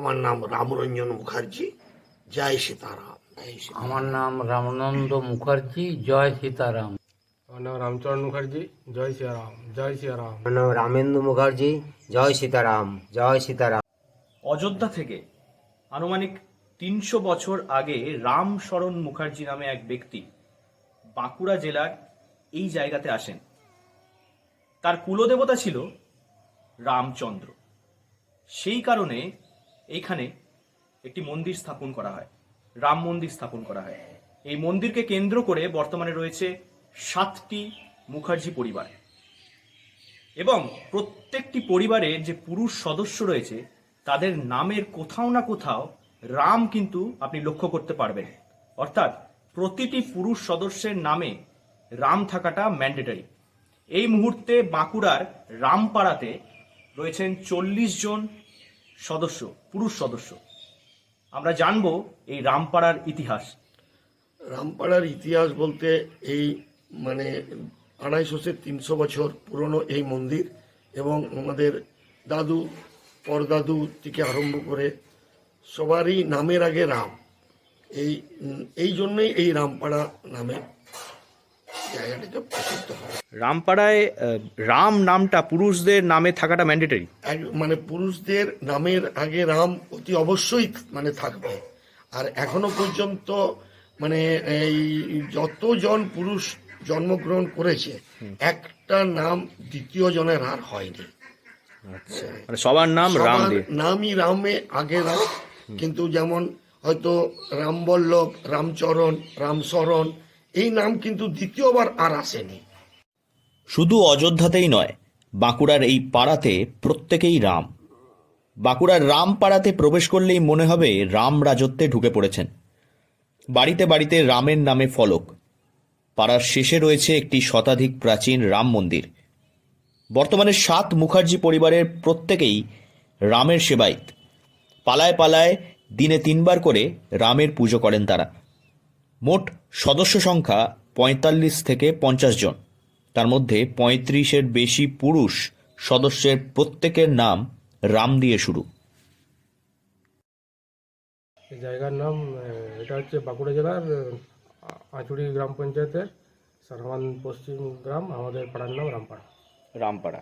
আমার নাম রামরঞ্জন মুখার্জি। জয় সীতারাম। আমার নাম রামানন্দ মুখার্জি। জয় সীতারাম। আমার নাম রামচরণ মুখার্জি। জয় সিয়ারাম, জয় সিয়ারাম। আমার নাম রামেন্দু মুখার্জি। জয় সীতারাম, জয় সীতারাম। অযোধ্যা থেকে আনুমানিক ৩০০ বছর আগে রামশরণ মুখার্জি নামে এক ব্যক্তি বাঁকুড়া জেলার এই জায়গাতে আসেন। তার কুলদেবতা ছিল রামচন্দ্র। সেই কারণে এইখানে একটি মন্দির স্থাপন করা হয়, রাম মন্দির স্থাপন করা হয়। এই মন্দিরকে কেন্দ্র করে বর্তমানে রয়েছে ৭টি মুখার্জি পরিবার, এবং প্রত্যেকটি পরিবারে যে পুরুষ সদস্য রয়েছে তাদের নামের কোথাও না কোথাও রাম কিন্তু আপনি লক্ষ্য করতে পারবেন। অর্থাৎ প্রতিটি পুরুষ সদস্যের নামে রাম থাকাটা ম্যান্ডেটরি। এই মুহূর্তে বাঁকুড়ার রামপাড়াতে রয়েছেন ৪০ জন সদস্য, পুরুষ সদস্য। আমরা জানবো এই রামপাড়ার ইতিহাস। রামপাড়ার ইতিহাস বলতে এই ২৫০-৩০০ বছর পুরনো এই মন্দির, এবং আমাদের দাদু পরদাদু থেকে আরম্ভ করে সবারই নামের আগে রাম। এই জন্যই এই রামপাড়া নামে জায়গাটাকে প্রসিদ্ধ হয়। রামপাড়ায় রাম নামটা পুরুষদের নামে থাকাটা ম্যান্ডেটরি। পুরুষদের নামের আগে রাম অতি অবশ্যই থাকবে। আর এখনো পর্যন্ত এই যতজন পুরুষ জন্মগ্রহণ করেছে একটা নাম দ্বিতীয় জনের আর হয়নি। সবার নাম রাম, নামই রামে আগে রাম। কিন্তু যেমন হয়তো রামবল্লভ, রামচরণ, রামশরণ এই নাম কিন্তু দ্বিতীয়বার আর আসেনি। শুধু অযোধ্যাতেই নয়, বাঁকুড়ার এই পাড়াতে প্রত্যেকেই রাম। বাঁকুড়ার রাম পাড়াতে প্রবেশ করলেই মনে হবে রাম রাজত্বে ঢুকে পড়েছেন। বাড়িতে বাড়িতে রামের নামে ফলক। পাড়ার শেষে রয়েছে একটি শতাধিক প্রাচীন রাম মন্দির। বর্তমানে ৭ মুখার্জি পরিবারের প্রত্যেকেই রামের সেবায়িত। পালায় পালায় দিনে ৩ বার করে রামের পুজো করেন তারা। মোট সদস্য সংখ্যা ৪৫ থেকে ৫০ জন। তার মধ্যে ৩৫-এর বেশি পুরুষ সদস্যের প্রত্যেকের নাম রাম দিয়ে শুরু। এই জায়গার নাম এটা হচ্ছে বাঁকুড়া জেলার আঁচুড়ি গ্রাম পঞ্চায়েতের সারমান পশ্চিম গ্রাম। আমাদের পাড়ার নাম রামপাড়া। রামপাড়া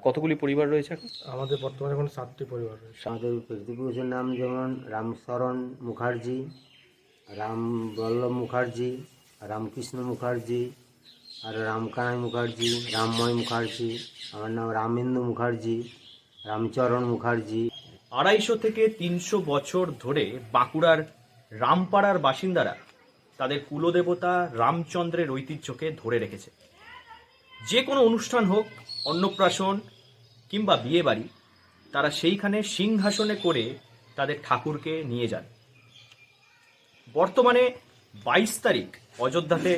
কতগুলি পরিবার রয়েছে এখন? আমাদের বর্তমানে এখন 7টি পরিবার রয়েছে। আমাদের পিতৃপুরুষের নাম যেমন রামশরণ মুখার্জি, রামবল্লভ মুখার্জি, রামকৃষ্ণ মুখার্জি, আর রামকানাই মুখার্জি, রামময় মুখার্জি। আমার নাম রামেন্দু মুখার্জি, রামচরণ মুখার্জি। ২৫০ থেকে ৩০০ বছর ধরে বাঁকুড়ার রামপাড়ার বাসিন্দারা তাদের কুলদেবতা রামচন্দ্রের ঐতিহ্যকে ধরে রেখেছে। যে কোনো অনুষ্ঠান হোক, অন্নপ্রাশন কিংবা বিয়ে বাড়ি, তারা সেইখানে সিংহাসনে করে তাদের ঠাকুরকে নিয়ে যান। বর্তমানে ২২ তারিখ অযোধ্যাতে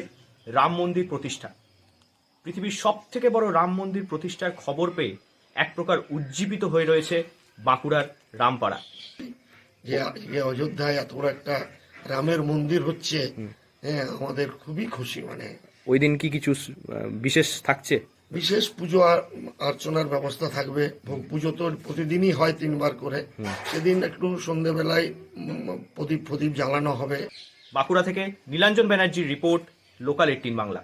রাম মন্দির প্রতিষ্ঠা। পৃথিবীর সবথেকে বড় রাম মন্দির প্রতিষ্ঠার খবর পেয়ে এক প্রকার উজ্জীবিত হয়ে রয়েছে বাঁকুড়ার রামপাড়া। যে অযোধ্যায় এত বড় একটা রামের মন্দির হচ্ছে, আমাদের খুবই খুশি। ওই দিন কি কিছু বিশেষ থাকছে? বিশেষ পুজো অর্চনার ব্যবস্থা থাকবে। ভোগ পুজো তো প্রতিদিনই হয় ৩ বার করে। সেদিন একটু সন্ধ্যেবেলায় প্রদীপ জ্বালানো হবে। বাঁকুড়া থেকে নীলাঞ্জন ব্যানার্জির রিপোর্ট, লোকাল 18 বাংলা।